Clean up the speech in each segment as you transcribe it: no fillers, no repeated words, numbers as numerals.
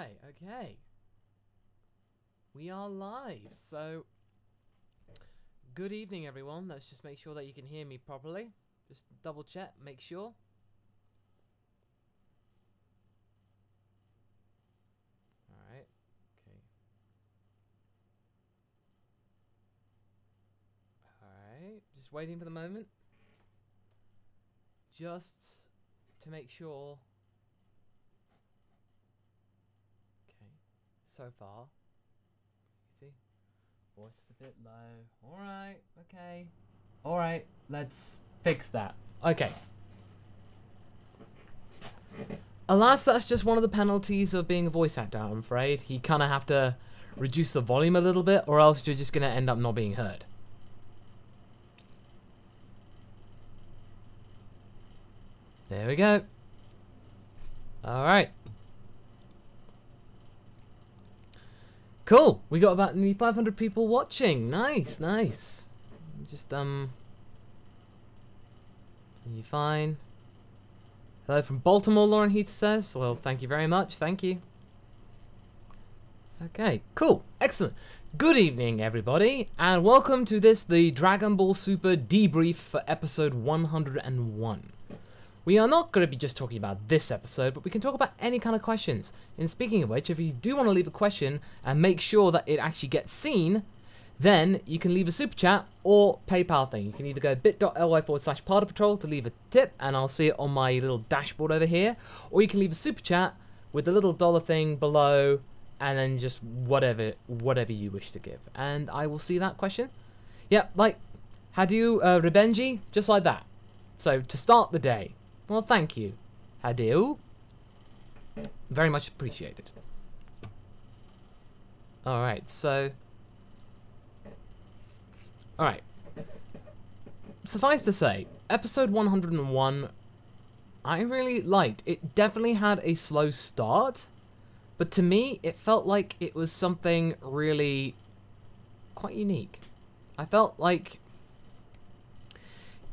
Right, okay. We are live, so good evening everyone. Let's just make sure that you can hear me properly. Just double check, make sure. Alright, okay. Alright, just waiting for the moment. Just to make sure. Okay, so far. You see? Voice is a bit low. Alright, okay. Alright, let's fix that. Okay. Alas, that's just one of the penalties of being a voice actor, I'm afraid. You kind of have to reduce the volume a little bit, or else you're just going to end up not being heard. There we go. Alright. Cool. We got about nearly 500 people watching. Nice, nice. Just, you fine? Hello from Baltimore, Lauren Heath says. Well, thank you very much. Thank you. Okay, cool. Excellent. Good evening, everybody, and welcome to the Dragon Ball Super debrief for episode 101. We are not going to be just talking about this episode, but we can talk about any kind of questions. And speaking of which, if you do want to leave a question and make sure that it actually gets seen, then you can leave a super chat or PayPal thing. You can either go bit.ly/partypatrol to leave a tip, and I'll see it on my little dashboard over here, or you can leave a super chat with the little dollar thing below, and then just whatever you wish to give. And I will see that question. Yep, like, how do you, Rebenji? Just like that. So, to start the day. Well, thank you. Hadeu. Very much appreciated. Alright, so... Alright. Suffice to say, episode 101, I really liked. It definitely had a slow start, but to me, it felt like it was something really quite unique. I felt like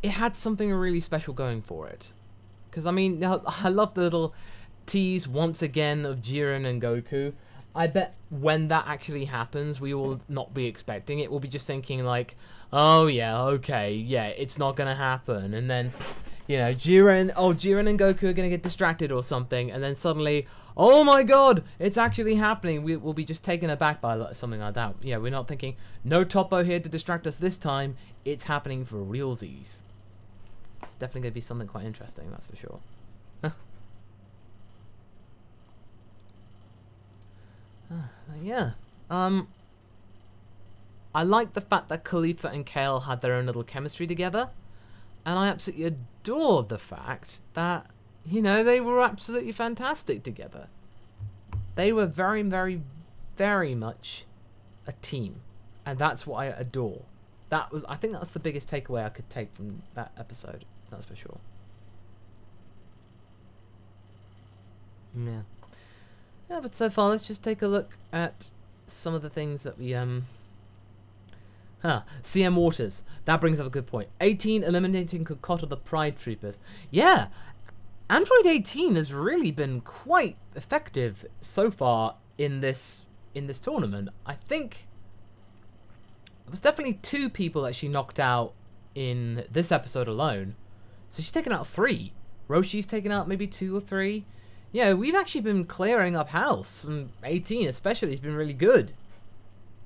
it had something really special going for it. Because, I mean, I love the little tease once again of Jiren and Goku. I bet when that actually happens, we will not be expecting it. We'll be just thinking like, oh yeah, okay, yeah, it's not going to happen. And then, you know, Jiren and Goku are going to get distracted or something. And then suddenly, oh my god, it's actually happening. We'll be just taken aback by something like that. Yeah, we're not thinking, no Toppo here to distract us this time. It's happening for realsies. It's definitely going to be something quite interesting, that's for sure. Yeah. I like the fact that Caulifla and Kale had their own little chemistry together. And I absolutely adored the fact that, you know, they were absolutely fantastic together. They were very, very, very much a team. And that's what I adore. I think that's the biggest takeaway I could take from that episode. That's for sure. Yeah. Yeah, but so far, let's just take a look at some of the things that we, CM Waters. That brings up a good point. 18 eliminating Kokota the Pride Troopers. Yeah, Android 18 has really been quite effective so far in this tournament. I think it was definitely 2 people that she knocked out in this episode alone. So she's taken out 3. Roshi's taken out maybe 2 or 3. Yeah, we've actually been clearing up house, and 18 especially has been really good.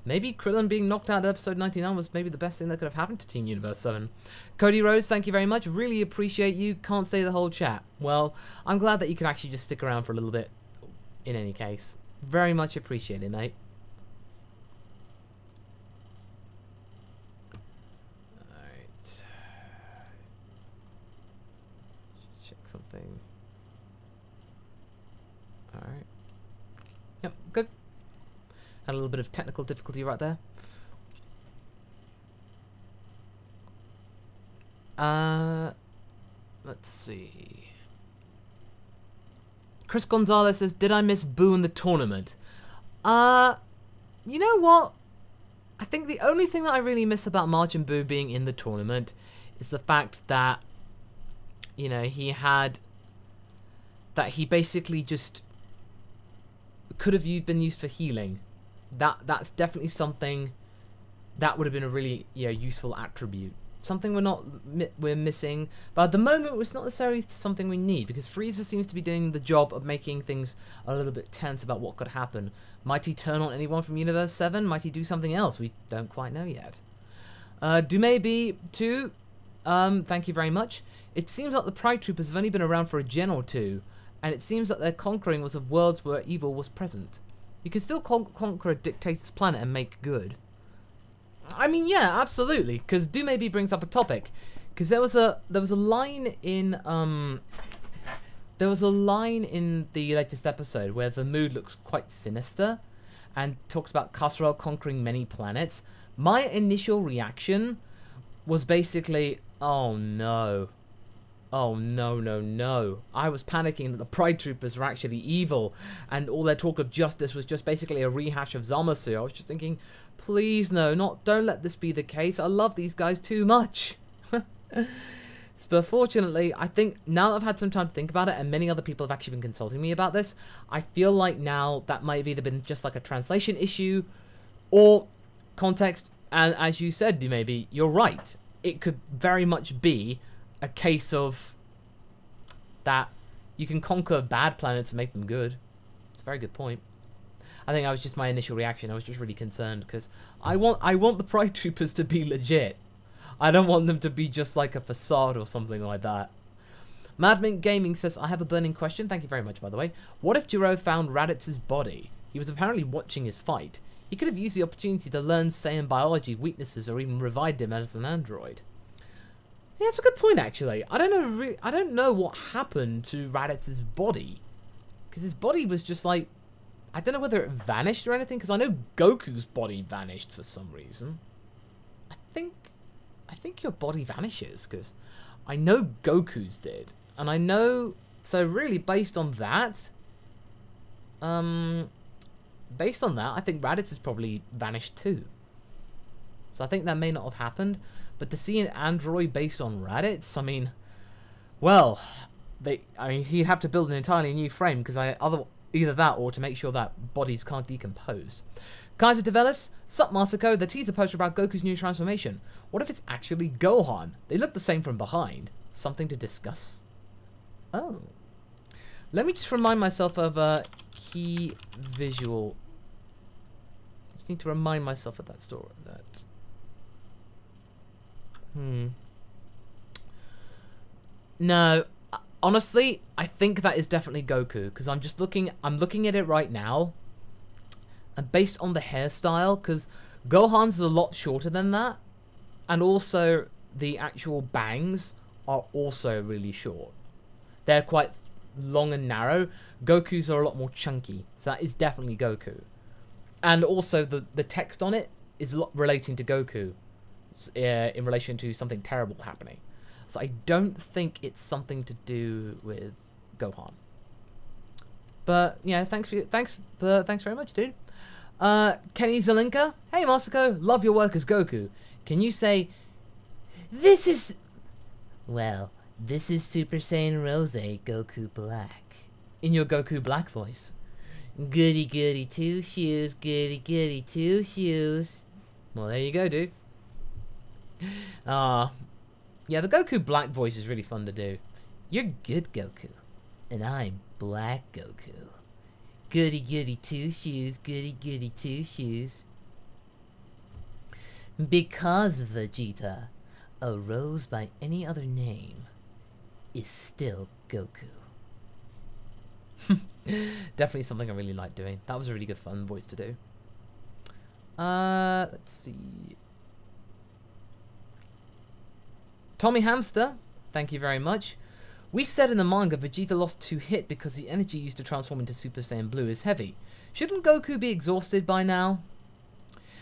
Maybe Krillin being knocked out at episode 99 was maybe the best thing that could have happened to Team Universe 7. Cody Rose, thank you very much. Really appreciate you. Can't say the whole chat. Well, I'm glad that you could actually just stick around for a little bit in any case. Very much appreciated, mate. Alright. Just check something. Alright. Yep, good. Had a little bit of technical difficulty right there. Let's see. Chris Gonzalez says, did I miss Boo in the tournament? You know what? I think the only thing that I really miss about Majin Buu being in the tournament is the fact that, you know, he basically just could have been used for healing. That's definitely something that would have been a really useful attribute. Something we're missing, but at the moment it's not necessarily something we need, because Frieza seems to be doing the job of making things a little bit tense about what could happen. Might he turn on anyone from Universe 7? Might he do something else? We don't quite know yet. Dumaybe 2, thank you very much. It seems like the Pride Troopers have only been around for a gen or two, and it seems that their conquering was of worlds where evil was present. You can still conquer a dictator's planet and make good. I mean, yeah, absolutely, because Dumaybe brings up a topic, because there was a line in the latest episode where the mood looks quite sinister, and talks about Kasserel conquering many planets. My initial reaction was basically, oh no. Oh no, no, no. I was panicking that the Pride Troopers were actually evil, and all their talk of justice was just basically a rehash of Zamasu. I was just thinking, please no, don't let this be the case. I love these guys too much. But fortunately, I think now that I've had some time to think about it, and many other people have actually been consulting me about this, I feel like now that might have either been just like a translation issue or context, and as you said, maybe you're right. It could very much be a case of that you can conquer bad planets and make them good. It's a very good point. I think that was just my initial reaction. I was just really concerned because I want the Pride Troopers to be legit. I don't want them to be just like a facade or something like that. Madmint Gaming says, I have a burning question. Thank you very much, by the way. What if Jiro found Raditz's body? He was apparently watching his fight. He could have used the opportunity to learn Saiyan biology weaknesses or even revived him as an android. Yeah, that's a good point, actually. I don't know what happened to Raditz's body, because his body was just like, I don't know whether it vanished or anything, because I know Goku's body vanished for some reason. I think your body vanishes, because I know Goku's did, and I know, so really based on that, I think Raditz has probably vanished too. So I think that may not have happened. But to see an android based on Raditz, I mean, well, he'd have to build an entirely new frame, because either that or to make sure that bodies can't decompose. Kaiser Develis, sup Masako, the teaser poster about Goku's new transformation. What if it's actually Gohan? They look the same from behind. Something to discuss. Oh. Let me just remind myself of a key visual. I just need to remind myself of that story. No, honestly, I think that is definitely Goku, because I'm looking at it right now, and based on the hairstyle, because Gohan's is a lot shorter than that, and also the actual bangs are also really short. They're quite long and narrow. Goku's are a lot more chunky, so that is definitely Goku. And also the text on it is a lot relating to Goku. In relation to something terrible happening, so I don't think it's something to do with Gohan. But yeah, thanks very much, dude. Kenny Zelenka, hey Masako, love your work as Goku. Can you say, this is Super Saiyan Rose Goku Black in your Goku Black voice? Goody goody two shoes, goody goody two shoes. Well, there you go, dude. Yeah, the Goku Black voice is really fun to do. You're good Goku, and I'm Black Goku. Goody goody two shoes, goody goody two shoes. Because Vegeta, a rose by any other name, is still Goku. Definitely something I really like doing. That was a really good fun voice to do. Let's see. Tommy Hamster, thank you very much. We said in the manga Vegeta lost 2 hit because the energy used to transform into Super Saiyan Blue is heavy. Shouldn't Goku be exhausted by now?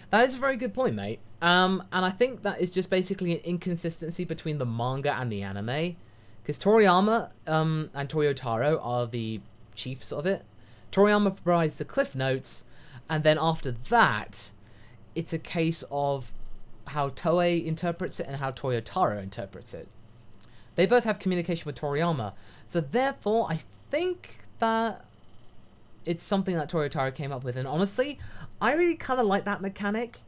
That is a very good point, mate. And I think that is just basically an inconsistency between the manga and the anime. Because Toriyama and Toyotaro are the chiefs of it. Toriyama provides the cliff notes, and then after that, it's a case of how Toei interprets it and how Toyotaro interprets it. They both have communication with Toriyama, so therefore I think that it's something that Toyotaro came up with, and honestly, I really kind of like that mechanic,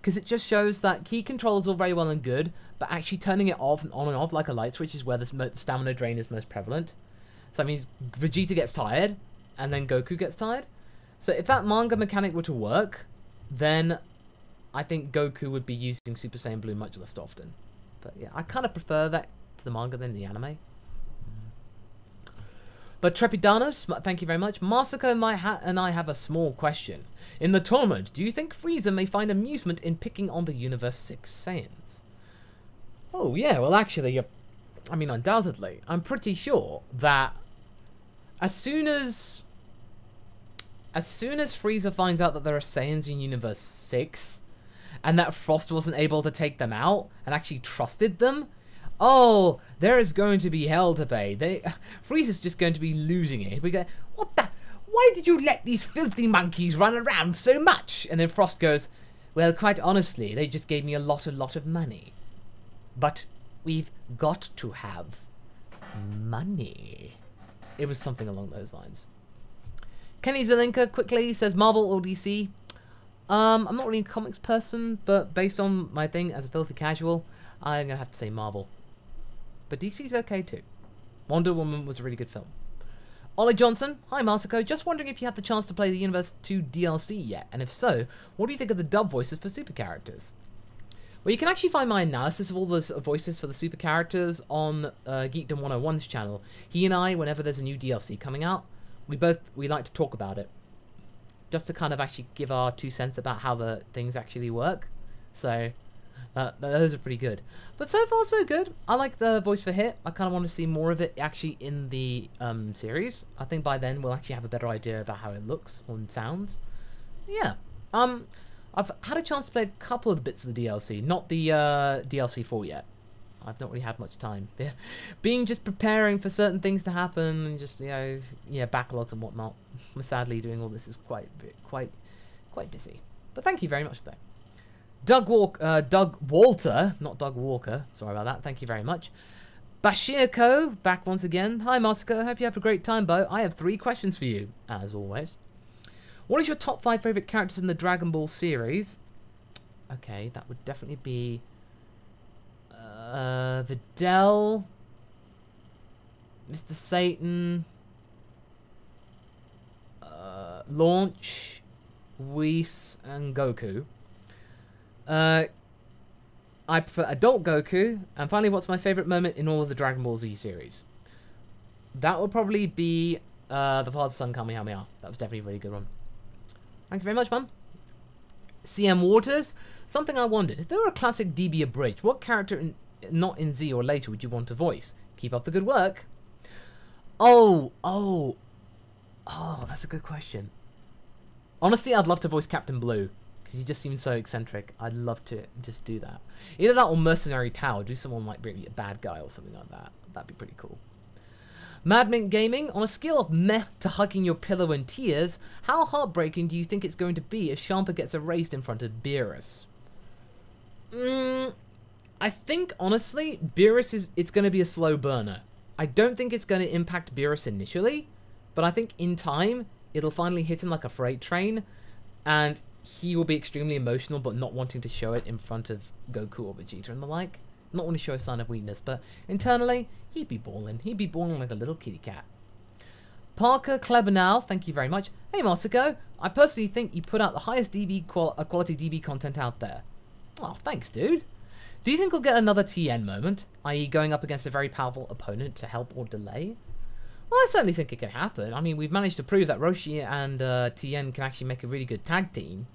because it just shows that key control is all very well and good, but actually turning it off and on and off like a light switch is where the stamina drain is most prevalent. So that means Vegeta gets tired, and then Goku gets tired. So if that manga mechanic were to work, then I think Goku would be using Super Saiyan Blue much less often. But yeah, I kind of prefer that to the manga than the anime. But Trepidanos, thank you very much. Masako and I have a small question. In the tournament, do you think Frieza may find amusement in picking on the Universe 6 Saiyans? Oh yeah, well actually, I mean undoubtedly. I'm pretty sure that as soon as Frieza finds out that there are Saiyans in Universe 6, and that Frost wasn't able to take them out, and actually trusted them, oh, there is going to be hell to pay. Frieza's just going to be losing it. We go, what the? Why did you let these filthy monkeys run around so much? And then Frost goes, well, quite honestly, they just gave me a lot of money. But we've got to have money. It was something along those lines. Kenny Zelenka quickly says Marvel or DC. I'm not really a comics person, but based on my thing as a filthy casual, I'm going to have to say Marvel. But DC's okay too. Wonder Woman was a really good film. Ollie Johnson, hi Masako, just wondering if you had the chance to play the Universe 2 DLC yet, and if so, what do you think of the dub voices for super characters? Well, you can actually find my analysis of all the voices for the super characters on Geekdom 101's channel. He and I, whenever there's a new DLC coming out, we like to talk about it, just to kind of actually give our 2 cents about how the things actually work. So those are pretty good. But so far so good. I like the voice for Hit. I kind of want to see more of it actually in the series. I think by then we'll actually have a better idea about how it looks and sounds. Yeah. I've had a chance to play a couple of the bits of the DLC, not the DLC 4 yet. I've not really had much time. Being just preparing for certain things to happen and just, you know, yeah, backlogs and whatnot. Sadly, doing all this is quite busy. But thank you very much for that. Doug Walter, not Doug Walker. Sorry about that. Thank you very much. Bashirko, back once again. Hi, Masako. Hope you have a great time, Bo. I have 3 questions for you, as always. What is your top 5 favorite characters in the Dragon Ball series? Okay, that would definitely be Videl, Mr. Satan, Launch, Whis, and Goku. I prefer adult Goku. And finally, what's my favorite moment in all of the Dragon Ball Z series? That would probably be the Father-Son Kamehameha. That was definitely a really good one. Thank you very much, man. CM Waters. Something I wondered. If there were a classic DB abridged, what character not in Z or later would you want to voice? Keep up the good work. Oh, that's a good question. Honestly, I'd love to voice Captain Blue, because he just seems so eccentric. I'd love to just do that. Either that or Mercenary Tao. Do someone like really a bad guy or something like that. That'd be pretty cool. Madmint Gaming, on a scale of meh to hugging your pillow in tears, how heartbreaking do you think it's going to be if Champa gets erased in front of Beerus? I think, honestly, Beerus it's going to be a slow burner. I don't think it's going to impact Beerus initially, but I think in time, it'll finally hit him like a freight train, and he will be extremely emotional, but not wanting to show it in front of Goku or Vegeta and the like. Not want to show a sign of weakness, but internally, he'd be bawling. He'd be bawling like a little kitty cat. Parker Klebenau, thank you very much. Hey Masako, I personally think you put out the highest quality DB content out there. Oh, thanks, dude. Do you think we'll get another TN moment, i.e. going up against a very powerful opponent to help or delay? Well, I certainly think it can happen. I mean, we've managed to prove that Roshi and TN can actually make a really good tag team,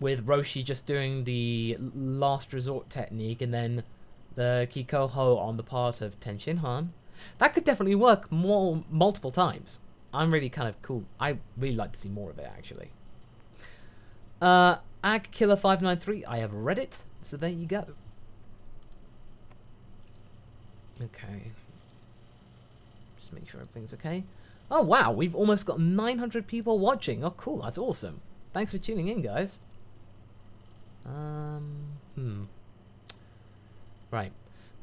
with Roshi just doing the last resort technique and then the Kikoho on the part of Ten Shinhan. That could definitely work multiple times. I'm really kind of cool. I really like to see more of it, actually. AgKiller593, I have read it, so there you go. Okay. Just make sure everything's okay. Oh, wow, we've almost got 900 people watching. Oh, cool, that's awesome. Thanks for tuning in, guys. Right.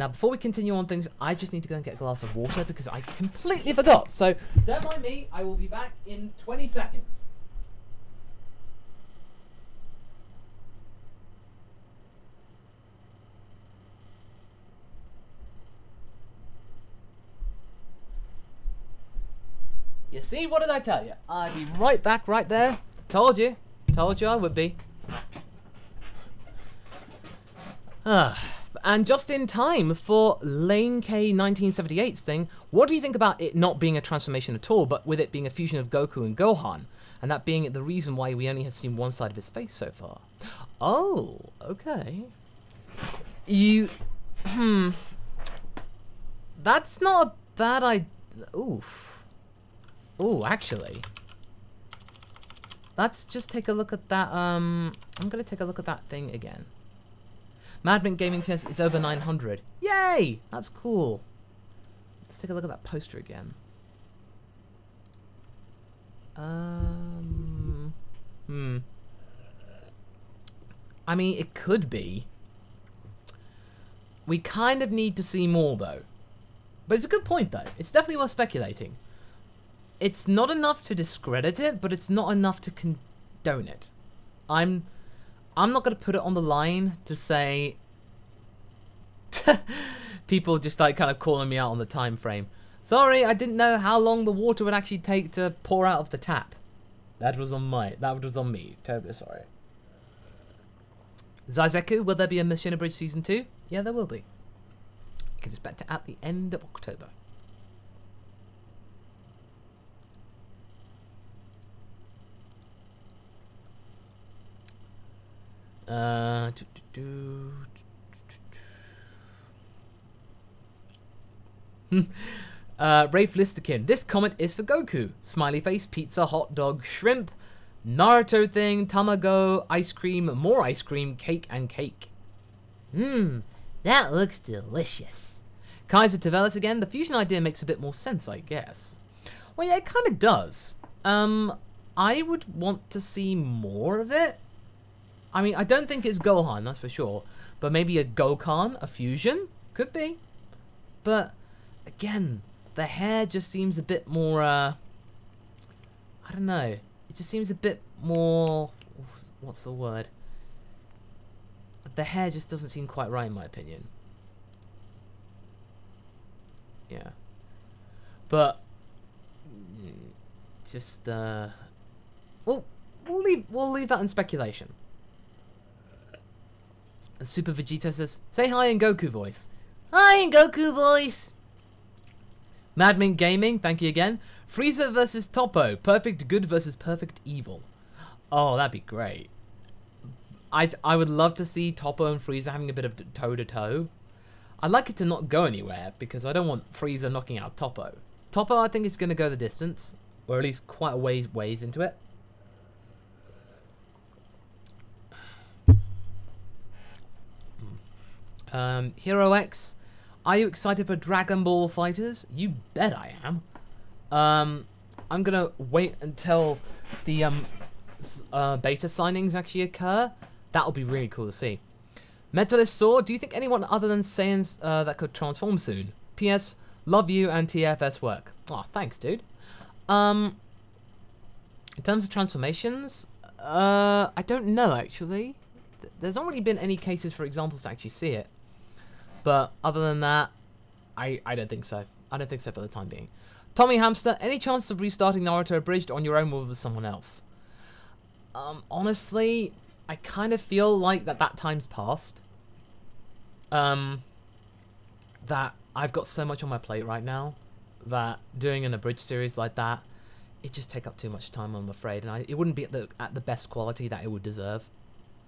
Now, before we continue on things, I just need to go and get a glass of water because I completely forgot. So, don't mind me. I will be back in 20 seconds. You see, what did I tell you? I'd be right back right there. Told you. Told you I would be. And just in time for Lane K 1978's thing, what do you think about it not being a transformation at all, but with it being a fusion of Goku and Gohan? And that being the reason why we only have seen one side of his face so far. Oh, okay. That's not a bad idea. Oof. Ooh, actually. Let's just take a look at that, I'm gonna take a look at that thing again. Madman Gaming says it's over 900. Yay! That's cool. Let's take a look at that poster again. I mean, it could be. We kind of need to see more, though. But it's a good point, though. It's definitely worth speculating. It's not enough to discredit it, but it's not enough to condone it. I'm not going to put it on the line to say people just like kind of calling me out on the time frame. Sorry, I didn't know how long the water would actually take to pour out of the tap. That was on me. Totally sorry. Zaizeku, will there be a Mission Bridge Season 2? Yeah, there will be. You can expect it at the end of October. Rafe Listerkin. This comment is for Goku. Smiley face, pizza, hot dog, shrimp, Naruto thing, tamago, ice cream, more ice cream, cake, and cake. That looks delicious. Kaiser Tavelis again. The fusion idea makes a bit more sense, I guess. Well, yeah, it kind of does. I would want to see more of it. I mean, I don't think it's Gohan, that's for sure. But maybe a Gokan, a fusion? Could be. But, again, the hair just seems a bit more, I don't know. It just seems a bit more, what's the word? The hair just doesn't seem quite right, in my opinion. Yeah. But, just, we'll leave that in speculation. And Super Vegeta says, say hi in Goku voice. Hi in Goku voice. Madman Gaming, thank you again. Frieza versus Toppo. Perfect good versus perfect evil. Oh, that'd be great. I would love to see Toppo and Frieza having a bit of toe-to-toe. I'd like it to not go anywhere, because I don't want Frieza knocking out Toppo. Toppo, I think, is going to go the distance. Or at least quite a ways into it. Hero X, are you excited for Dragon Ball Fighters? You bet I am. I'm gonna wait until the beta signings actually occur. That'll be really cool to see. Mentalist Sword, do you think anyone other than Saiyans that could transform soon? P.S. Love you and TFS work. Oh, thanks, dude. In terms of transformations, I don't know actually. There's not really been any cases for examples to actually see it. But other than that, I don't think so. I don't think so for the time being. Tommy Hamster, any chance of restarting Naruto Abridged on your own or with someone else? Honestly, I kind of feel like that time's passed. That I've got so much on my plate right now that doing an abridged series like that, it just take up too much time, I'm afraid, and it wouldn't be at the best quality that it would deserve.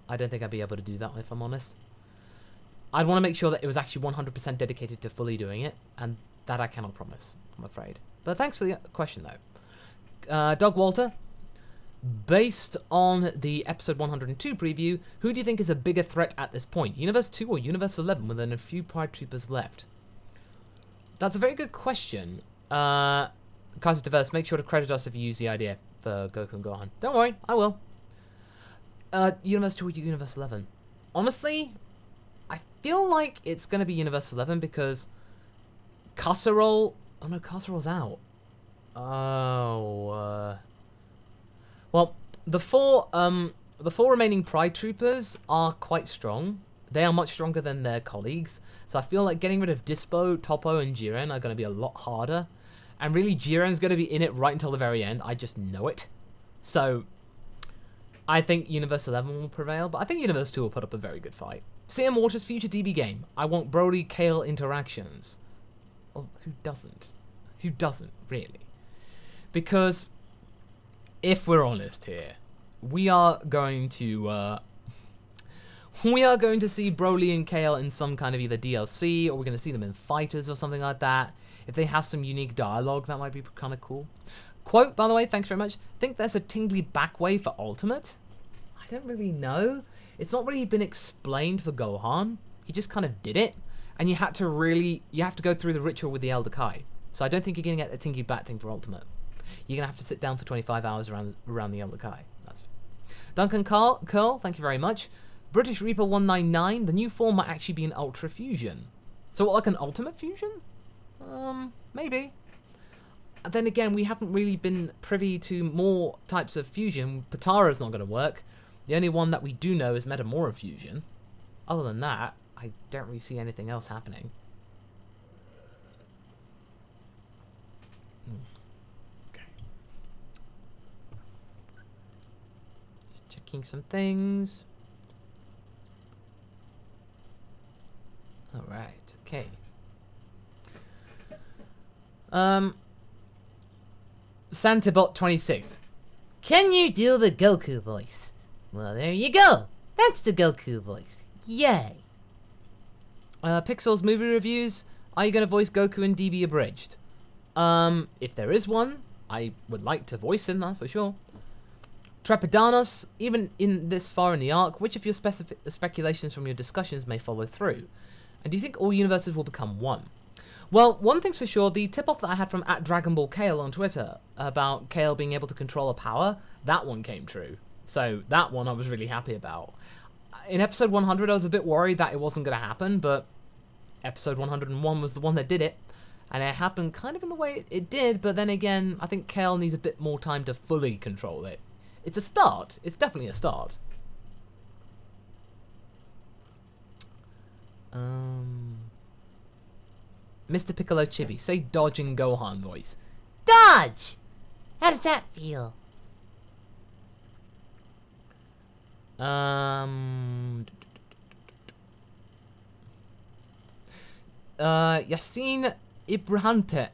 I don't think I'd be able to do that, if I'm honest. I'd want to make sure that it was actually 100% dedicated to fully doing it, and that I cannot promise, I'm afraid. But thanks for the question, though. Doug Walter, based on the episode 102 preview, who do you think is a bigger threat at this point? Universe 2 or Universe 11, with a few Pride Troopers left? That's a very good question. Kaiser Diverse, make sure to credit us if you use the idea for Goku and Gohan. Don't worry, I will. Universe 2 or Universe 11? Honestly, I feel like it's going to be Universe 11 because Casserole... Oh no, Casserole's out. Oh, well, the four remaining Pride Troopers are quite strong. They are much stronger than their colleagues. So I feel like getting rid of Dispo, Topo, and Jiren are going to be a lot harder. And really, Jiren's going to be in it right until the very end. I just know it. So I think Universe 11 will prevail, but I think Universe 2 will put up a very good fight. CM Waters future DB game. I want Brody Kale interactions. Well, who doesn't? Who doesn't, really? Because if we're honest here, we are going to see Broly and Kale in some kind of either DLC, or we're going to see them in Fighters or something like that. If they have some unique dialogue, that might be kind of cool. Quote, by the way, thanks very much. Think there's a tingly back way for Ultimate? I don't really know. It's not really been explained for Gohan. He just kind of did it. And you have to go through the ritual with the Elder Kai. So I don't think you're going to get the tingly back thing for Ultimate. You're going to have to sit down for 25 hours around the Elder Kai. That's Duncan Curl, thank you very much. British Reaper 199, the new form might actually be an Ultra Fusion. So what, like an Ultimate Fusion? Maybe. Then again, we haven't really been privy to more types of fusion. Patara's not going to work. The only one that we do know is Metamora Fusion. Other than that, I don't really see anything else happening. Okay. Just checking some things. Alright, okay. Santibot26. Can you do the Goku voice? Well, there you go. That's the Goku voice. Yay. Pixels movie reviews. Are you going to voice Goku in DB Abridged? If there is one, I would like to voice him, that's for sure. Trepidanos, even in this far in the arc, which of your speculations from your discussions may follow through? And do you think all universes will become one? Well, one thing's for sure, the tip-off that I had from @DragonBallKale on Twitter about Kale being able to control a power, that one came true. So that one I was really happy about. In episode 100, I was a bit worried that it wasn't going to happen, but episode 101 was the one that did it. And it happened kind of in the way it did, but then again, I think Kale needs a bit more time to fully control it. It's a start. It's definitely a start. Mr. Piccolo Chibi, say Dodge in Gohan voice. Dodge! How does that feel? Yassine Ibrahante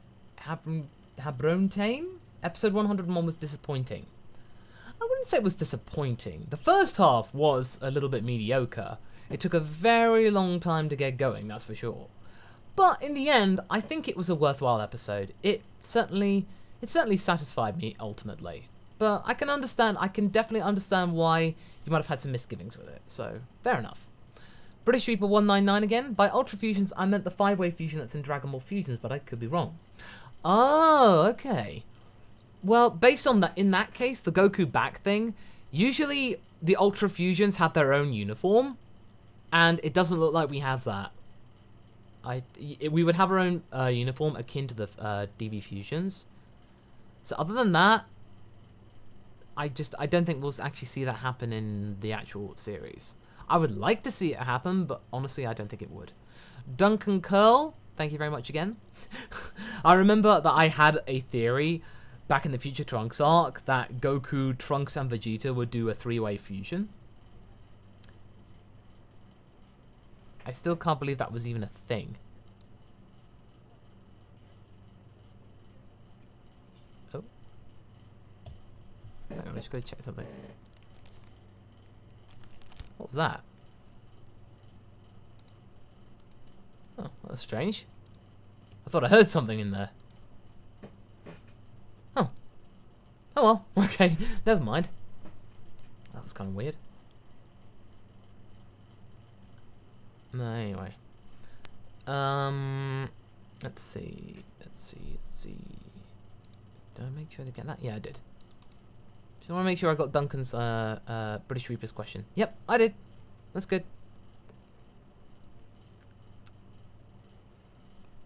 Habrontain? Episode 101 was disappointing. I wouldn't say it was disappointing. The first half was a little bit mediocre. It took a very long time to get going, that's for sure. But in the end, I think it was a worthwhile episode. It certainly satisfied me ultimately. But I can definitely understand why you might have had some misgivings with it. So, fair enough. British Reaper 199 again. By Ultra Fusions, I meant the 5-way fusion that's in Dragon Ball Fusions, but I could be wrong. Oh, okay. Well, based on that, in that case, the Goku back thing, usually the Ultra Fusions have their own uniform, and it doesn't look like we have that. We would have our own uniform akin to the DB Fusions. So other than that, I don't think we'll actually see that happen in the actual series. I would like to see it happen, but honestly, I don't think it would. Duncan Curl, thank you very much again. I remember that I had a theory back in the Future Trunks arc that Goku, Trunks, and Vegeta would do a 3-way fusion. I still can't believe that was even a thing. Oh. Hang on, I'm just going to check something. What was that? Oh, that's strange. I thought I heard something in there. Oh. Oh well, okay, never mind. That was kind of weird. Anyway. Let's see. Did I make sure to get that? Yeah, I did. Just want to make sure I got Duncan's British Reaper's question. Yep, I did. That's good.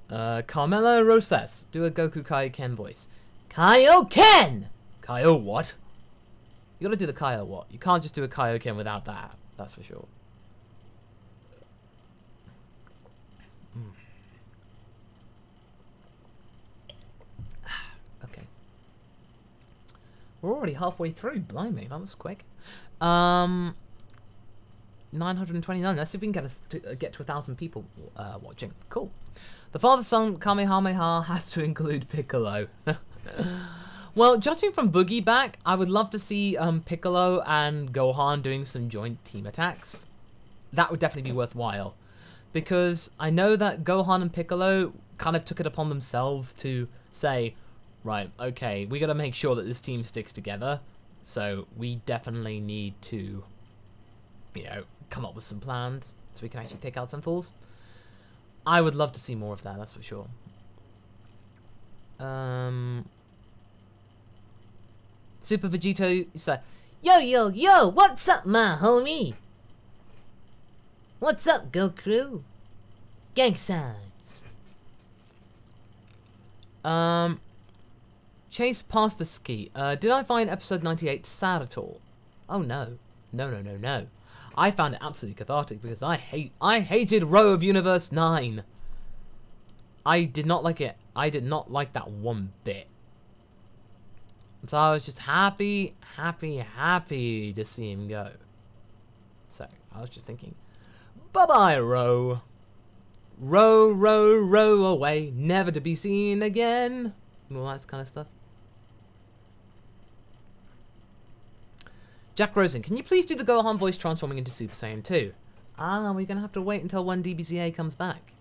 Carmelo Roses, do a Goku Kaioken voice. Kaioken! Kaio what? You gotta do the Kaio what? You can't just do a Kaioken without that, that's for sure. Okay. We're already halfway through, blimey, that was quick. 929, let's see if we can get to 1,000 people watching. Cool. The father-son Kamehameha has to include Piccolo. Well, judging from Boogie back, I would love to see Piccolo and Gohan doing some joint team attacks. That would definitely be worthwhile. Because I know that Gohan and Piccolo kind of took it upon themselves to say, right, okay, we got to make sure that this team sticks together. So we definitely need to, you know, come up with some plans so we can actually take out some fools. I would love to see more of that, that's for sure. Super Vegito, you say, yo, yo, yo, what's up, my homie? What's up, Goku? Gang signs. Chase past the ski. Did I find episode 98 sad at all? Oh no. No, no, no, no. I found it absolutely cathartic because I hated Row of Universe 9. I did not like it. I did not like that one bit. So I was just happy to see him go. So I was just thinking, bye-bye, Row. Row, row, row away, never to be seen again. All that kind of stuff. Jack Rosen, can you please do the Gohan voice transforming into Super Saiyan 2? Ah, we're going to have to wait until when DBZA comes back.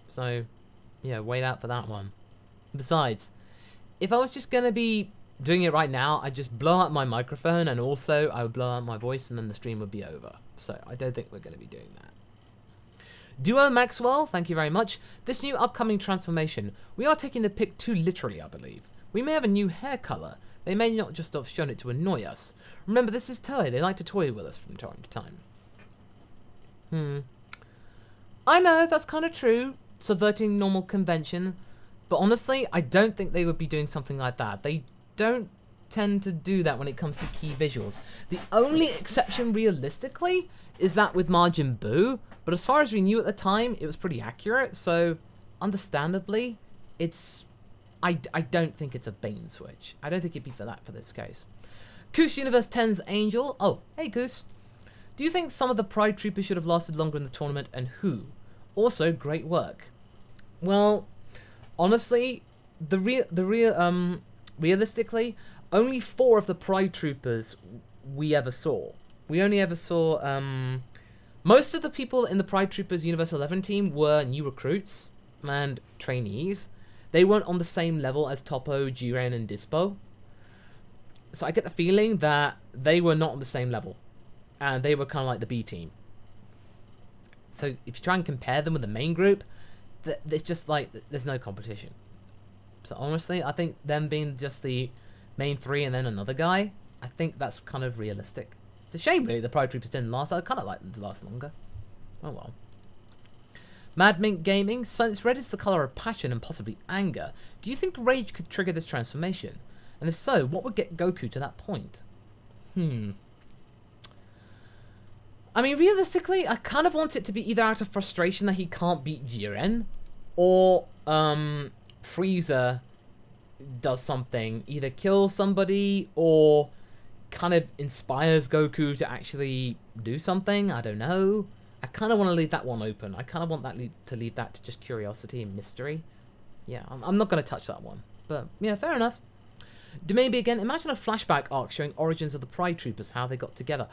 So, yeah, wait out for that one. Besides, if I was just going to be doing it right now, I'd just blow out my microphone and also I would blow out my voice and then the stream would be over. So, I don't think we're going to be doing that. Duo Maxwell, thank you very much. This new upcoming transformation, we are taking the pic too literally, I believe. We may have a new hair color. They may not just have shown it to annoy us. Remember, this is Toei. They like to toy with us from time to time. I know, that's kind of true. Subverting normal convention. But honestly, I don't think they would be doing something like that. They don't tend to do that when it comes to key visuals. The only exception, realistically, is that with Majin Buu. But as far as we knew at the time, it was pretty accurate. So, understandably, it's... I don't think it's a bait and switch. I don't think it'd be for that for this case. Goose Universe 10's Angel. Oh, hey Goose. Do you think some of the Pride Troopers should have lasted longer in the tournament, and who? Also, great work. Well, honestly, realistically, only 4 of the Pride Troopers we ever saw. We only ever saw most of the people in the Pride Troopers Universe 11 team were new recruits and trainees. They weren't on the same level as Toppo, Jiren, and Dispo. So I get the feeling that they were not on the same level. And they were kind of like the B team. So if you try and compare them with the main group, it's just like, there's no competition. So honestly, I think them being just the main 3 and then another guy, I think that's kind of realistic. It's a shame really the Pride Troopers didn't last. I'd kind of like them to last longer. Oh well. Mad Mink Gaming, since red is the colour of passion and possibly anger, do you think rage could trigger this transformation? And if so, what would get Goku to that point? I mean, realistically, I kind of want it to be either out of frustration that he can't beat Jiren, or Frieza does something, either kills somebody, or kind of inspires Goku to actually do something, I don't know. I kind of want to leave that one open. I kind of want that to leave that to just curiosity and mystery. Yeah, I'm not going to touch that one. But, yeah, fair enough. Maybe again, imagine a flashback arc showing origins of the Pride Troopers, how they got together.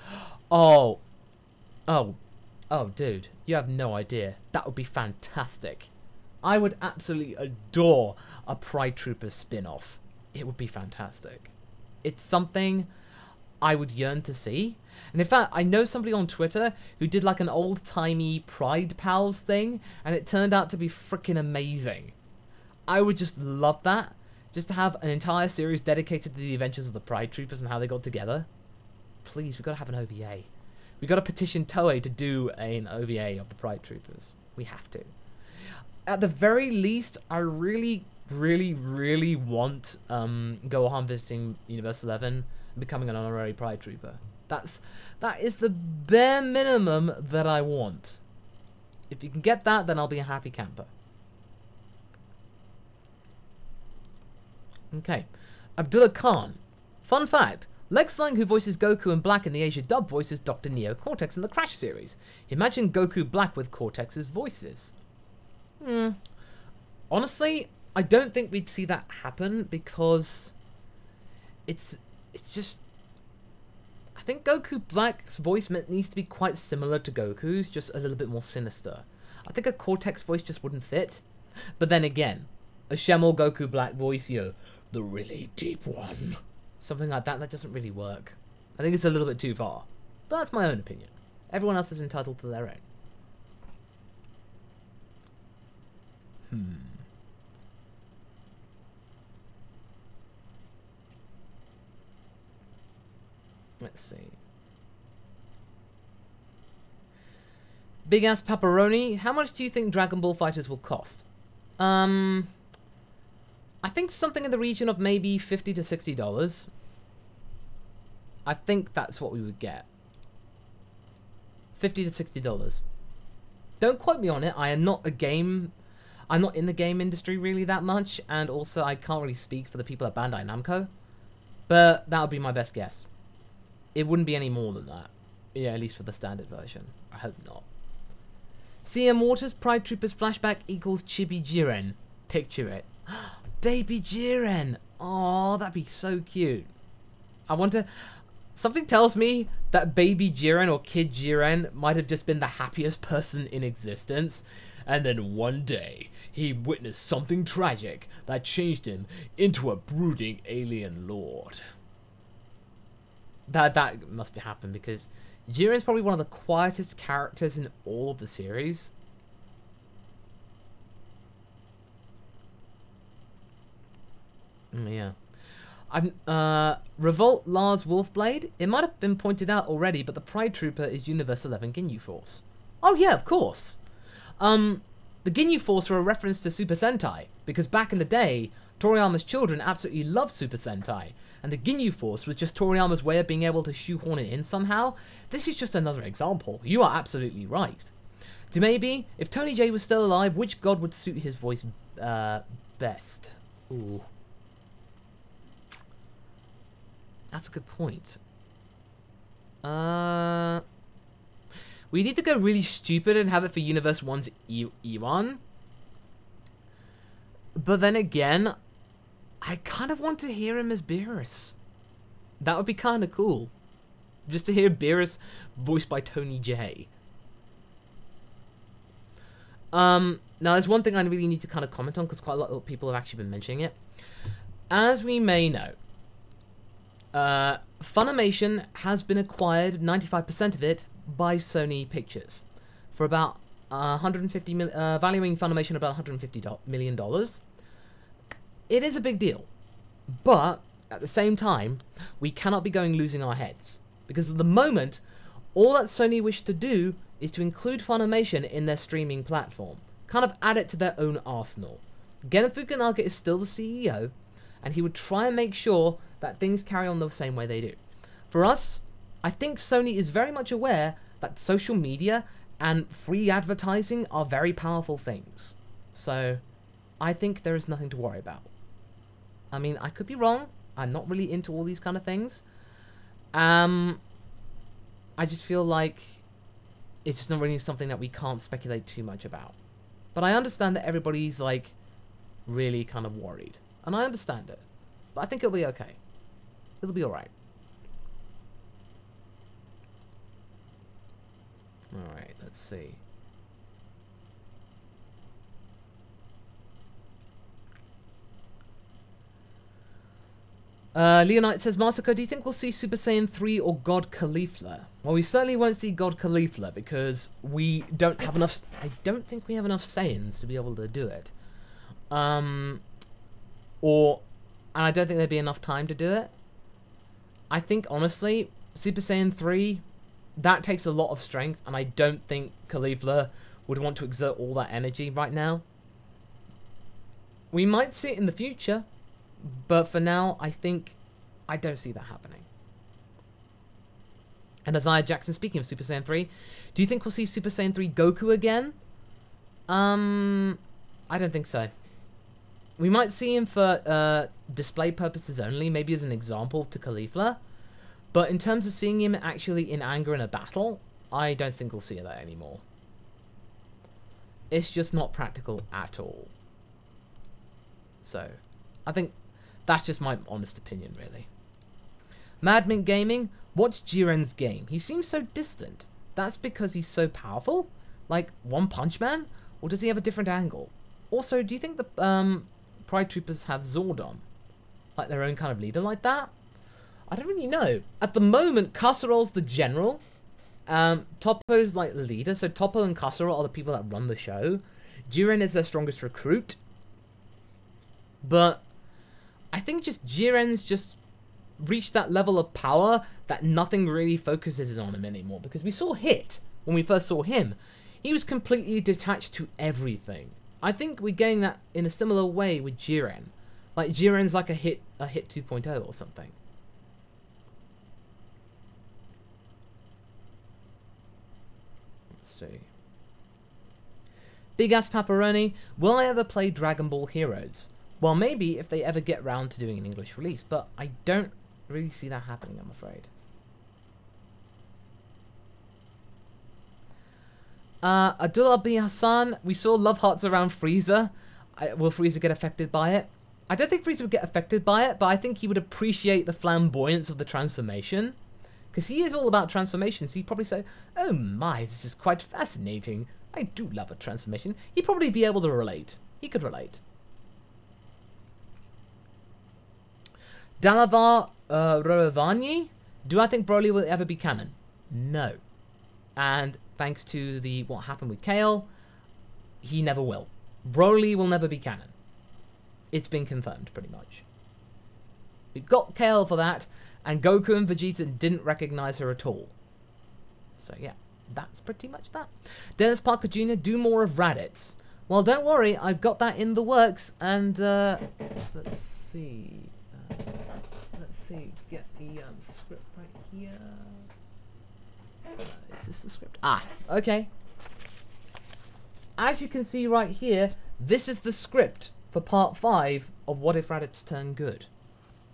Oh, dude, you have no idea. That would be fantastic. I would absolutely adore a Pride Troopers spin-off. It would be fantastic. It's something I would yearn to see. And in fact, I know somebody on Twitter who did like an old-timey Pride Pals thing, and it turned out to be freaking amazing. I would just love that. Just to have an entire series dedicated to the adventures of the Pride Troopers and how they got together. Please, we've got to have an OVA. We've got to petition Toei to do an OVA of the Pride Troopers. We have to. at the very least, I really want Gohan visiting Universe 11 and becoming an honorary Pride Trooper. That is the bare minimum that I want. If you can get that, then I'll be a happy camper. Okay. Abdullah Khan. Fun fact. Lex Lang, who voices Goku in Black in the Asia dub, voices Dr. Neo Cortex in the Crash series. Imagine Goku Black with Cortex's voices. Honestly, I don't think we'd see that happen because it's just... I think Goku Black's voice needs to be quite similar to Goku's, just a little bit more sinister. I think a Cortex voice just wouldn't fit. But then again, a Shemel Goku Black voice, the really deep one. Something like that doesn't really work. I think it's a little bit too far. But that's my own opinion. Everyone else is entitled to their own. Let's see. Big Ass Pepperoni, how much do you think Dragon Ball Fighters will cost? I think something in the region of maybe $50 to $60. I think that's what we would get. $50 to $60. Don't quote me on it. I'm not in the game industry really that much, and also I can't really speak for the people at Bandai Namco. But that would be my best guess. It wouldn't be any more than that. Yeah, at least for the standard version. I hope not. CM Waters, Pride Troopers flashback equals Chibi Jiren. Picture it. Baby Jiren. Oh, that'd be so cute. I wonder... Something tells me that Baby Jiren or Kid Jiren might have just been the happiest person in existence. And then one day, he witnessed something tragic that changed him into a brooding alien lord. That must be happened because Jiren's probably one of the quietest characters in all of the series. Yeah. Revolt Lars Wolfblade. It might have been pointed out already, but the Pride Trooper is Universe 11 Ginyu Force. Oh yeah, of course. The Ginyu Force are a reference to Super Sentai, because back in the day, Toriyama's children absolutely loved Super Sentai, and the Ginyu Force was just Toriyama's way of being able to shoehorn it in somehow. This is just another example. You are absolutely right. To maybe, if Tony J was still alive, which god would suit his voice best? Ooh. That's a good point. We need to go really stupid and have it for Universe 1's Ewan. But then again, I kind of want to hear him as Beerus. That would be kind of cool. Just to hear Beerus voiced by Tony J. Now, there's one thing I really need to kind of comment on, because quite a lot of people have actually been mentioning it. As we may know, FUNimation has been acquired, 95% of it, by Sony Pictures for about $150 million, valuing FUNimation about $150 million. It is a big deal, but at the same time, we cannot be losing our heads, because at the moment, all that Sony wish to do is to include FUNimation in their streaming platform, kind of add it to their own arsenal. Gen Fukunaga is still the CEO, and he would try and make sure that things carry on the same way they do. For us, I think Sony is very much aware that social media and free advertising are very powerful things. So, I think there is nothing to worry about. I mean, I could be wrong. I'm not really into all these kind of things. I just feel like it's just not really something that we can't speculate too much about. But I understand that everybody's, like, really kind of worried. And I understand it. But I think it'll be okay. It'll be alright. Alright, let's see. Leonite says, Masako, do you think we'll see Super Saiyan 3 or God Caulifla? Well, we certainly won't see God Caulifla because we don't have enough... I don't think we have enough Saiyans to be able to do it. And I don't think there'd be enough time to do it. I think, honestly, Super Saiyan 3, that takes a lot of strength, and I don't think Caulifla would want to exert all that energy right now. We might see it in the future, but for now, I don't see that happening. And Isaiah Jackson, speaking of Super Saiyan 3, do you think we'll see Super Saiyan 3 Goku again? I don't think so. We might see him for display purposes only, maybe as an example to Caulifla. But in terms of seeing him actually in anger in a battle, I don't think we'll see that anymore. It's just not practical at all. So, I think that's just my honest opinion, really. Madmint Gaming, what's Jiren's game? He seems so distant. That's because he's so powerful? Like One Punch Man? Or does he have a different angle? Also, do you think the Pride Troopers have Zordon? Like their own kind of leader like that? I don't really know. At the moment, Casserol's the general. Toppo's like the leader. So Toppo and Casserol are the people that run the show. Jiren is their strongest recruit. But I think just Jiren's just reached that level of power that nothing really focuses on him anymore. Because we saw Hit when we first saw him. He was completely detached to everything. I think we're getting that in a similar way with Jiren. Like Jiren's like a hit 2.0 or something. Let's see. Big Ass Pepperoni, will I ever play Dragon Ball Heroes? Well, maybe if they ever get round to doing an English release, but I don't really see that happening, I'm afraid. Abdullah B. Hassan, we saw love hearts around Frieza. Will Frieza get affected by it? I don't think Frieza would get affected by it, but I think he would appreciate the flamboyance of the transformation. Because he is all about transformations. He'd probably say, oh my, this is quite fascinating. I do love a transformation. He'd probably be able to relate. He could relate. Dalavar Roravani, do I think Broly will ever be canon? No. And thanks to the what happened with Kale, he never will. Broly will never be canon. It's been confirmed, pretty much. We've got Kale for that, and Goku and Vegeta didn't recognize her at all. So yeah, that's pretty much that. Dennis Parker Jr., do more of Raditz. Well, don't worry, I've got that in the works, and let's see. Get the script right here. Is this the script? Ah, okay. As you can see right here, this is the script for part 5 of What If Raditz Turned Good.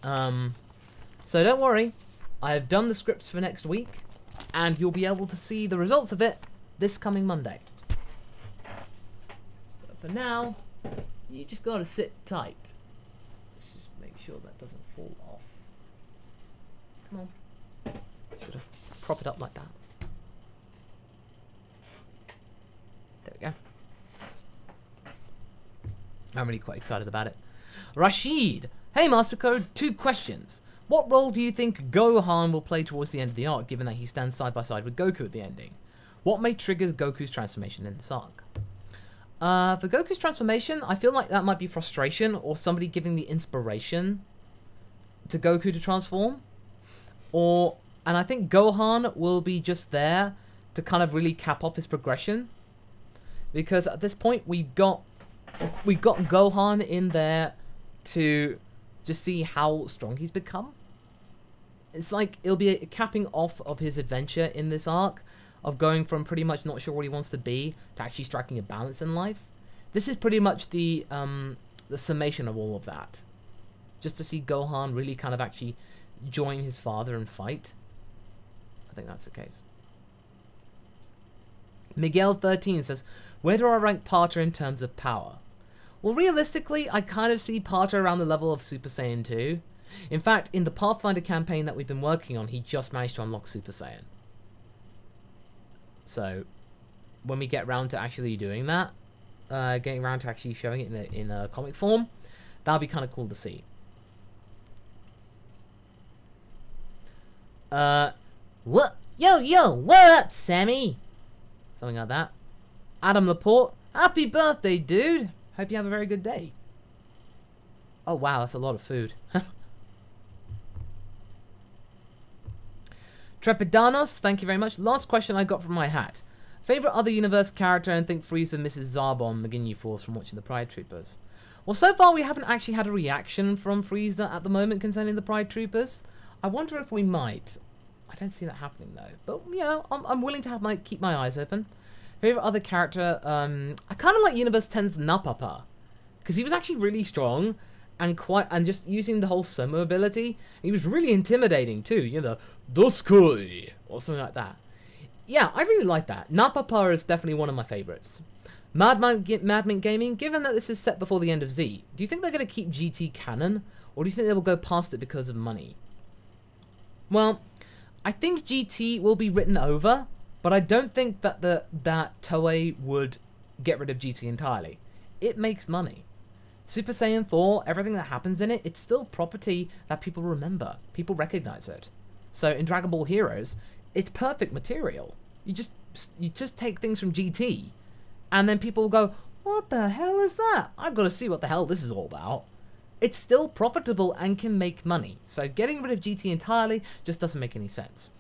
So don't worry, I've done the scripts for next week, and you'll be able to see the results of it this coming Monday. But for now, you just gotta sit tight. Let's just make sure that doesn't fall off. Come on. Should have prop it up like that. There we go. I'm really quite excited about it. Rashid! Hey Masako, 2 questions. What role do you think Gohan will play towards the end of the arc, given that he stands side by side with Goku at the ending? What may trigger Goku's transformation in this arc? For Goku's transformation, I feel like that might be frustration, or somebody giving the inspiration to Goku to transform. And I think Gohan will be just there to kind of really cap off his progression. Because at this point, we've got Gohan in there to just see how strong he's become. It's like it'll be a capping off of his adventure in this arc, of going from pretty much not sure what he wants to be to actually striking a balance in life. This is pretty much the summation of all of that. Just to see Gohan really kind of actually join his father and fight. I think that's the case. Miguel13 says, where do I rank Parter in terms of power? Well, realistically, I kind of see Parter around the level of Super Saiyan 2. In fact, in the Pathfinder campaign that we've been working on, he just managed to unlock Super Saiyan. So, when we get around to actually doing that, getting around to actually showing it in a comic form, that'll be kind of cool to see. What? Yo, what up, Sammy? Something like that. Adam Laporte, happy birthday, dude. Hope you have a very good day. Oh, wow, that's a lot of food. Trepidanos, thank you very much. Last question I got from my hat. Favorite other universe character, and think Frieza misses Zarbon, the Ginyu Force, from watching the Pride Troopers. Well, so far we haven't actually had a reaction from Frieza at the moment concerning the Pride Troopers. I wonder if we might. I don't see that happening though. But you know, I'm willing to have keep my eyes open. Favorite other character, I kind of like Universe 10's Napapa, because he was actually really strong and just using the whole Somo ability. He was really intimidating too. You know, Doskoi or something like that. Yeah, I really like that. Napapa is definitely one of my favorites. Madman Gaming, given that this is set before the end of Z, do you think they're going to keep GT canon, or do you think they will go past it because of money? Well, I think GT will be written over, but I don't think that that Toei would get rid of GT entirely. It makes money. Super Saiyan 4, everything that happens in it, it's still property that people remember. People recognize it. So in Dragon Ball Heroes, it's perfect material. You just take things from GT, and then people go, what the hell is that? I've got to see what the hell this is all about. It's still profitable and can make money. So getting rid of GT entirely just doesn't make any sense.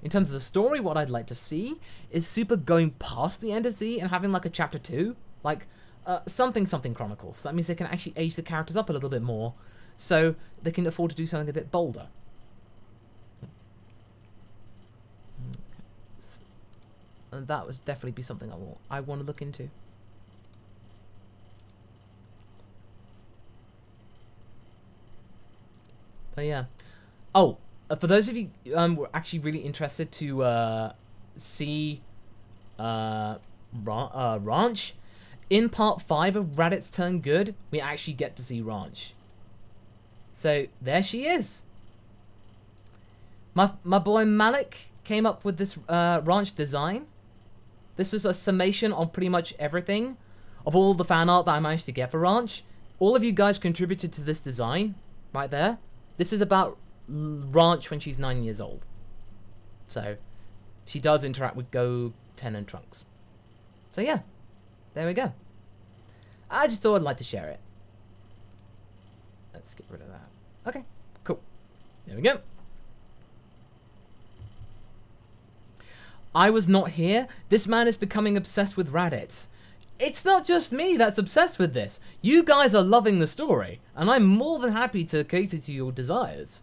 In terms of the story, what I'd like to see is Super going past the end of Z and having like a chapter 2. Like something Chronicles. That means they can actually age the characters up a little bit more, so they can afford to do something a bit bolder. And that would definitely be something I want to look into. But yeah. Oh, for those of you who are actually really interested to see Ranch, in part 5 of Raditz Turn Good, we actually get to see Ranch. So there she is. My boy Malik came up with this Ranch design. This was a summation on pretty much everything of all the fan art that I managed to get for Ranch. All of you guys contributed to this design right there. This is about Ranch when she's 9 years old. So she does interact with Goten and Trunks. So yeah, there we go. I just thought I'd like to share it. Let's get rid of that. Okay, cool. There we go. I was not here. This man is becoming obsessed with Raditz. It's not just me that's obsessed with this. You guys are loving the story, and I'm more than happy to cater to your desires.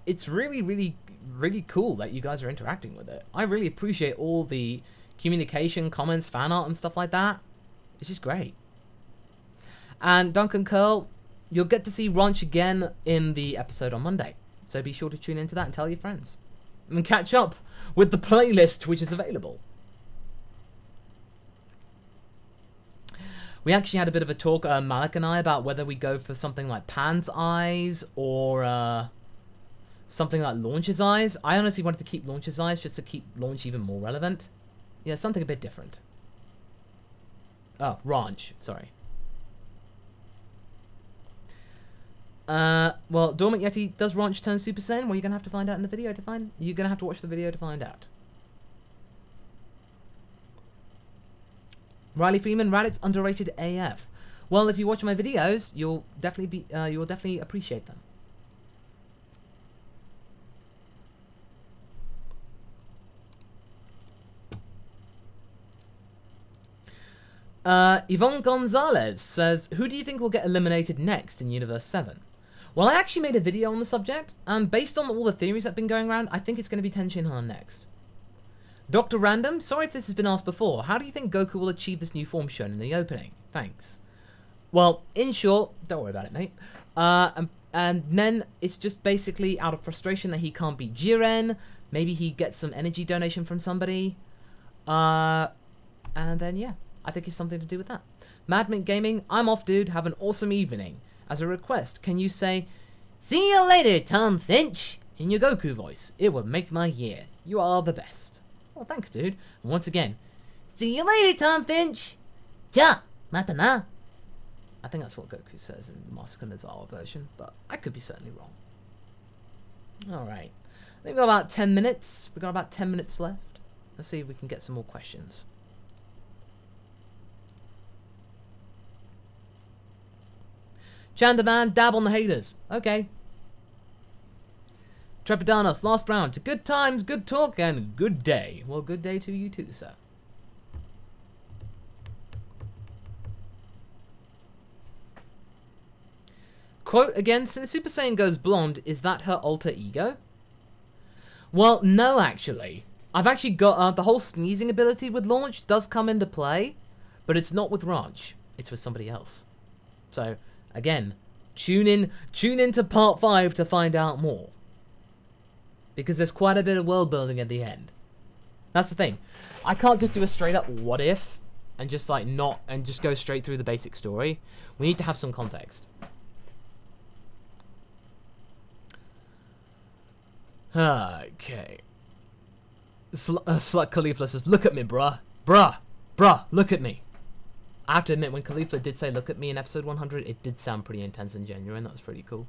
It's really, really, really cool that you guys are interacting with it. I really appreciate all the communication, comments, fan art, and stuff like that. It's just great. And Duncan Curl, you'll get to see Ranch again in the episode on Monday. So be sure to tune into that and tell your friends. And catch up with the playlist which is available. We actually had a bit of a talk, Malik and I, about whether we go for something like Pan's Eyes or something like Launch's Eyes. I honestly wanted to keep Launch's Eyes just to keep Launch even more relevant. Yeah, something a bit different. Oh, Ranch, sorry. Well, Dormant Yeti, does Ranch turn Super Saiyan? Well, you're gonna have to find out in the video to find. You're gonna have to watch the video to find out. Riley Freeman, Raditz underrated AF. Well, if you watch my videos, you'll definitely appreciate them. Yvonne Gonzalez says, who do you think will get eliminated next in Universe 7? Well, I actually made a video on the subject, and based on all the theories that have been going around, I think it's going to be Ten Shin Han next. Dr. Random, sorry if this has been asked before, how do you think Goku will achieve this new form shown in the opening? Thanks. Well, in short, don't worry about it, mate. And then it's just basically out of frustration that he can't beat Jiren. Maybe he gets some energy donation from somebody. And then, yeah, I think it's something to do with that. Madmint Gaming, I'm off, dude. Have an awesome evening. As a request, can you say, see you later, Tom Finch, in your Goku voice? It would make my year. You are the best. Well, thanks, dude. And once again, see you later, Tom Finch. Ja, mata na. I think that's what Goku says in the MasakoX version, but I could be certainly wrong. Alright. I think we've got about 10 minutes. We've got about 10 minutes left. Let's see if we can get some more questions. Chandaman, dab on the haters. Okay. Trepidanos, last round. To good times, good talk, and good day. Well, good day to you too, sir. Quote again, since Super Saiyan goes blonde, is that her alter ego? Well, no, actually. I've actually got, the whole sneezing ability with launch does come into play, but it's not with Raj. It's with somebody else. So, again, tune in to part 5 to find out more. Because there's quite a bit of world building at the end. That's the thing. I can't just do a straight up what if and just like and just go straight through the basic story. We need to have some context. Okay. Slut Caulifla says, look at me, bruh. Bruh, look at me. I have to admit, when Caulifla did say look at me in episode 100, it did sound pretty intense and genuine. That was pretty cool.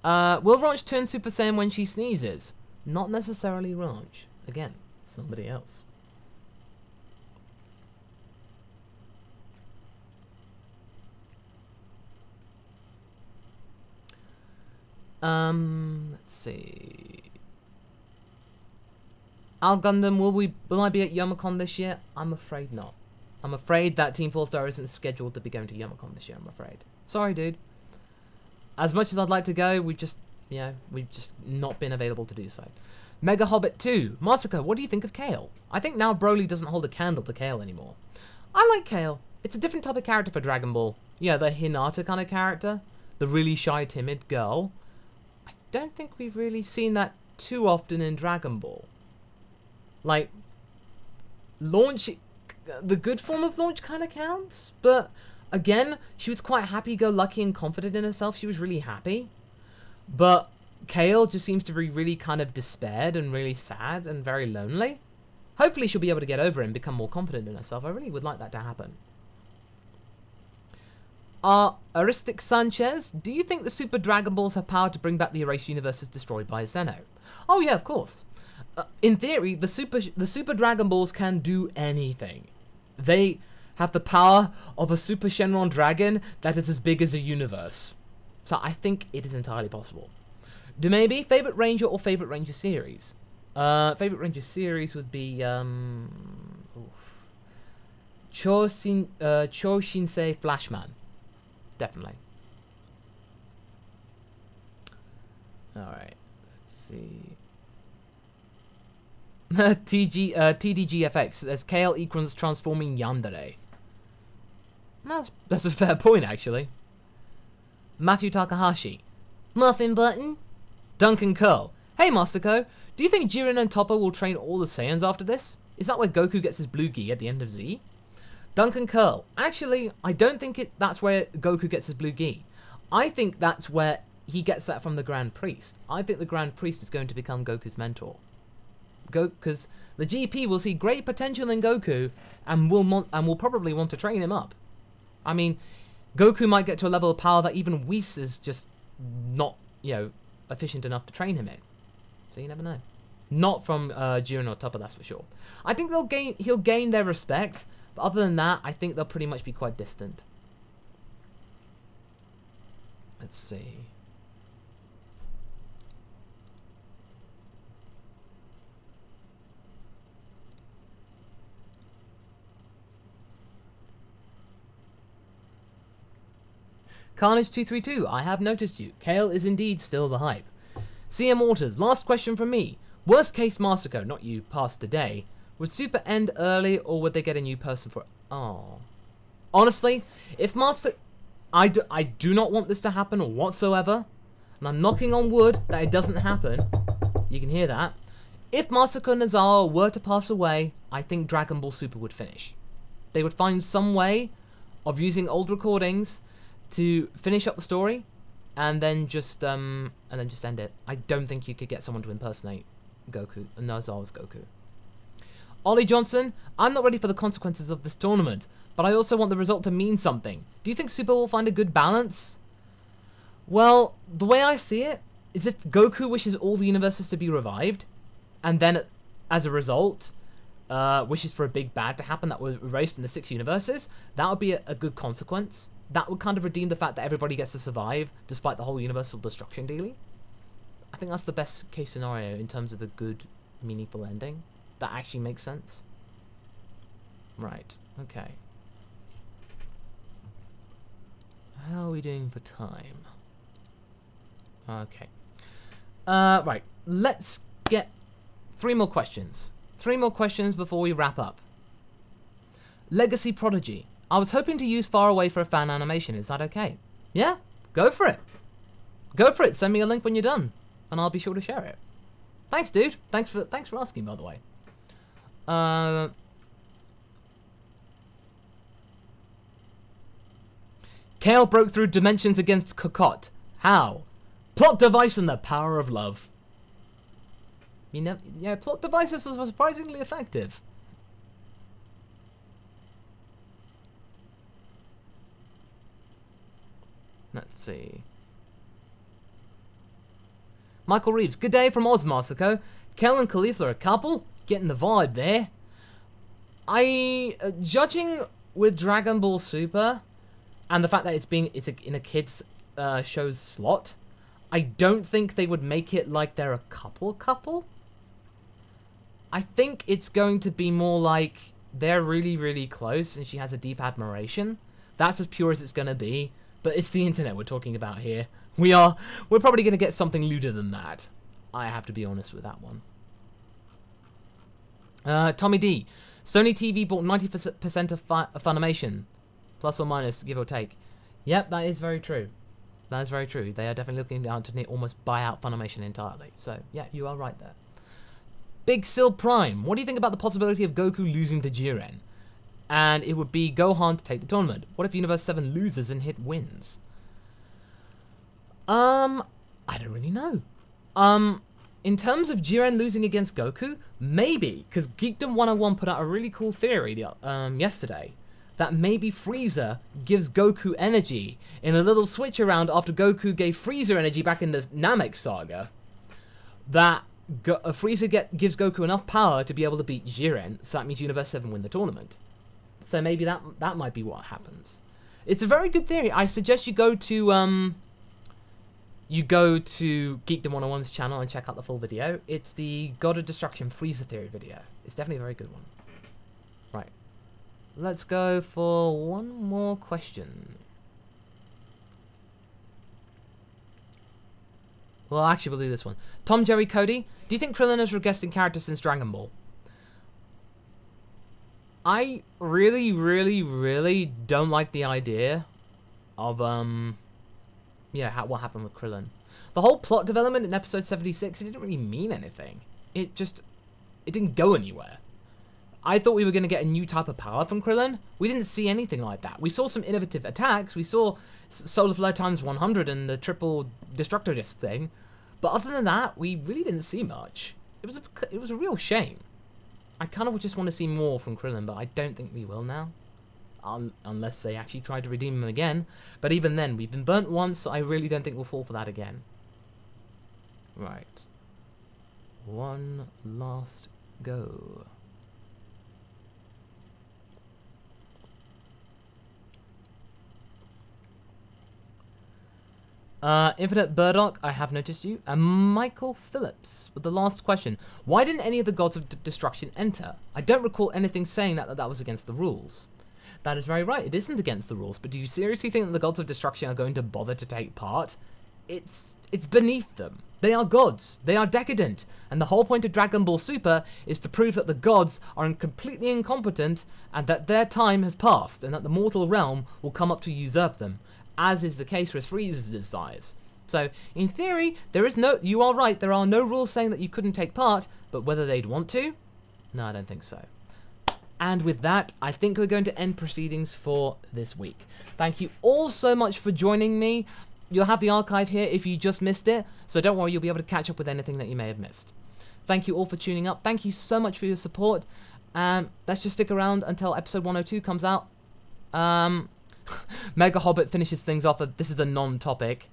Will Ranch turn Super Saiyan when she sneezes? Not necessarily Ranch. Again, somebody else. Let's see. Al Gundam, will I be at Youmacon this year? I'm afraid not. I'm afraid that Team 4-Star isn't scheduled to be going to Youmacon this year, I'm afraid. Sorry, dude. As much as I'd like to go, we've just not been available to do so. Mega Hobbit 2. Masako, what do you think of Kale? I think now Broly doesn't hold a candle to Kale anymore. I like Kale. It's a different type of character for Dragon Ball. Yeah, the Hinata kind of character. The really shy, timid girl. I don't think we've really seen that too often in Dragon Ball. Like, Launch, the good form of Launch kind of counts, but again, she was quite happy-go-lucky and confident in herself. She was really happy. But Kale just seems to be really kind of despaired and really sad and very lonely. Hopefully she'll be able to get over it and become more confident in herself. I really would like that to happen. Aristic Sanchez, do you think the Super Dragon Balls have power to bring back the erased universes destroyed by Zeno? Oh yeah, of course. In theory, the Super Dragon Balls can do anything. They have the power of a Super Shenron Dragon that is as big as a universe. So I think it is entirely possible. Do maybe favorite Ranger or favorite Ranger series? Favorite Ranger series would be Choshinsei Flashman. Definitely. Alright. Let's see. TDGFX. As Kale equals transforming Yandere. That's a fair point, actually. Matthew Takahashi. Muffin Button. Duncan Curl. Hey, Masako. Do you think Jiren and Topper will train all the Saiyans after this? Is that where Goku gets his blue gi at the end of Z? Duncan Curl. Actually, I don't think that's where Goku gets his blue gi. I think that's where he gets that from the Grand Priest. I think the Grand Priest is going to become Goku's mentor. Because the GP will see great potential in Goku and will probably want to train him up. I mean, Goku might get to a level of power that even Whis is just not, efficient enough to train him in. So you never know. Not from Jiren or Topper, that's for sure. I think he'll gain their respect, but other than that, I think they'll pretty much be quite distant. Let's see. Carnage232, I have noticed you. Kale is indeed still the hype. CM Waters, last question from me. Worst case Masako, not you, past today. Would Super end early or would they get a new person for it? Oh. Honestly, if I do not want this to happen whatsoever. And I'm knocking on wood that it doesn't happen. You can hear that. If Masako and Nozawa were to pass away, I think Dragon Ball Super would finish. They would find some way of using old recordings to finish up the story, and then just end it. I don't think you could get someone to impersonate Goku, Nozawa's Goku. Ollie Johnson, I'm not ready for the consequences of this tournament, but I also want the result to mean something. Do you think Super will find a good balance? Well, the way I see it is if Goku wishes all the universes to be revived, and then as a result wishes for a big bad to happen that was erased in the 6 universes, that would be a good consequence. That would kind of redeem the fact that everybody gets to survive despite the whole universal destruction dealy. I think that's the best case scenario in terms of a good, meaningful ending. That actually makes sense. Right, okay. How are we doing for time? Okay. Right. Let's get 3 more questions. 3 more questions before we wrap up. Legacy Prodigy. I was hoping to use Far Away for a fan animation. Is that okay? Yeah? Go for it. Go for it. Send me a link when you're done, and I'll be sure to share it. Thanks, dude. Thanks for asking, by the way. Kale broke through dimensions against Cocotte. How? Plot device and the power of love. You know, yeah, plot devices are surprisingly effective. Let's see. Michael Reeves, good day from Oz, Masako. Kale and Caulifla are a couple? Getting the vibe there. Judging with Dragon Ball Super, and the fact that it's in a kids show's slot, I don't think they would make it like they're a couple. I think it's going to be more like they're really, really close and she has a deep admiration. That's as pure as it's going to be, but it's the internet we're talking about here. We're probably going to get something lewder than that. I have to be honest with that one. Tommy D. Sony TV bought 90% of Funimation. Plus or minus, give or take. Yep, that is very true. That is very true. They are definitely looking out to almost buy out Funimation entirely. So, yeah, you are right there. Big Sil Prime. What do you think about the possibility of Goku losing to Jiren? And it would be Gohan to take the tournament. What if Universe 7 loses and Hit wins? I don't really know. In terms of Jiren losing against Goku, maybe, because Geekdom 101 put out a really cool theory yesterday, that maybe Frieza gives Goku energy in a little switch around after Goku gave Frieza energy back in the Namek saga. That Frieza gives Goku enough power to be able to beat Jiren, so that means Universe 7 win the tournament. So maybe that might be what happens. It's a very good theory. I suggest you go to Geekdom 101's channel and check out the full video. It's the God of Destruction Frieza theory video. It's definitely a very good one. Right. Let's go for one more question. Well, actually, we'll do this one. Tom Jerry Cody, do you think Krillin has regressed in character since Dragon Ball? I really, really, really don't like the idea of, yeah, what happened with Krillin. The whole plot development in episode 76, it didn't really mean anything. It didn't go anywhere. I thought we were going to get a new type of power from Krillin. We didn't see anything like that. We saw some innovative attacks. We saw Solar Flare times 100 and the triple Destructo Disc thing. But other than that, we really didn't see much. It was a real shame. I kind of just want to see more from Krillin, but I don't think we will now. Unless they actually try to redeem him again. But even then, we've been burnt once, so I really don't think we'll fall for that again. Right. One last go. Infinite Burdock, I have noticed you. And Michael Phillips with the last question. Why didn't any of the gods of destruction enter? I don't recall anything saying that was against the rules. That is very right, it isn't against the rules, but do you seriously think that the gods of destruction are going to bother to take part? It's beneath them. They are gods. They are decadent. And the whole point of Dragon Ball Super is to prove that the gods are completely incompetent and that their time has passed and that the mortal realm will come up to usurp them, as is the case with Frieza's desires. So, in theory, you are right, there are no rules saying that you couldn't take part, but whether they'd want to? No, I don't think so. And with that, I think we're going to end proceedings for this week. Thank you all so much for joining me. You'll have the archive here if you just missed it, so don't worry, you'll be able to catch up with anything that you may have missed. Thank you all for tuning up. Thank you so much for your support. Let's just stick around until episode 102 comes out. Mega Hobbit finishes things off. This is a non-topic.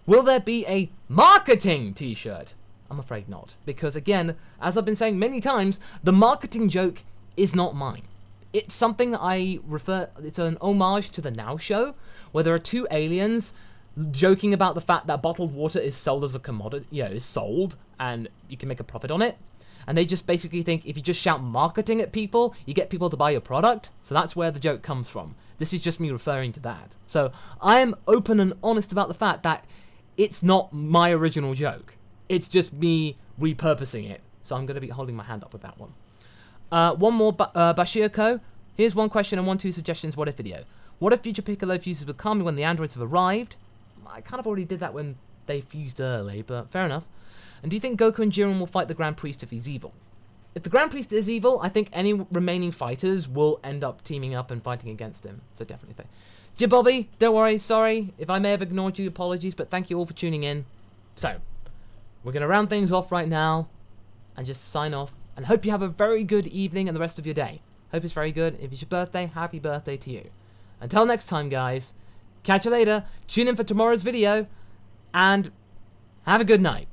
Will there be a marketing t-shirt? I'm afraid not. Because again, as I've been saying many times, the marketing joke is not mine. It's something it's an homage to the Now Show, where there are two aliens joking about the fact that bottled water is sold as a commodity, is sold, and you can make a profit on it. and they just basically think if you just shout marketing at people, you get people to buy your product. So that's where the joke comes from. This is just me referring to that. So I am open and honest about the fact that it's not my original joke. It's just me repurposing it. So I'm going to be holding my hand up with that one. One more, Bashir Co. Here's one question and 2 suggestions. What if video? What if future Piccolo fuses will come when the androids have arrived? I kind of already did that when they fused early, but fair enough. And do you think Goku and Jiren will fight the Grand Priest if he's evil? If the Grand Priest is evil, I think any remaining fighters will end up teaming up and fighting against him. So definitely think. Jibobby, don't worry, sorry if I may have ignored you, apologies, but thank you all for tuning in. So, we're going to round things off right now and just sign off. And hope you have a very good evening and the rest of your day. Hope it's very good. If it's your birthday, happy birthday to you. Until next time, guys. Catch you later. Tune in for tomorrow's video. And have a good night.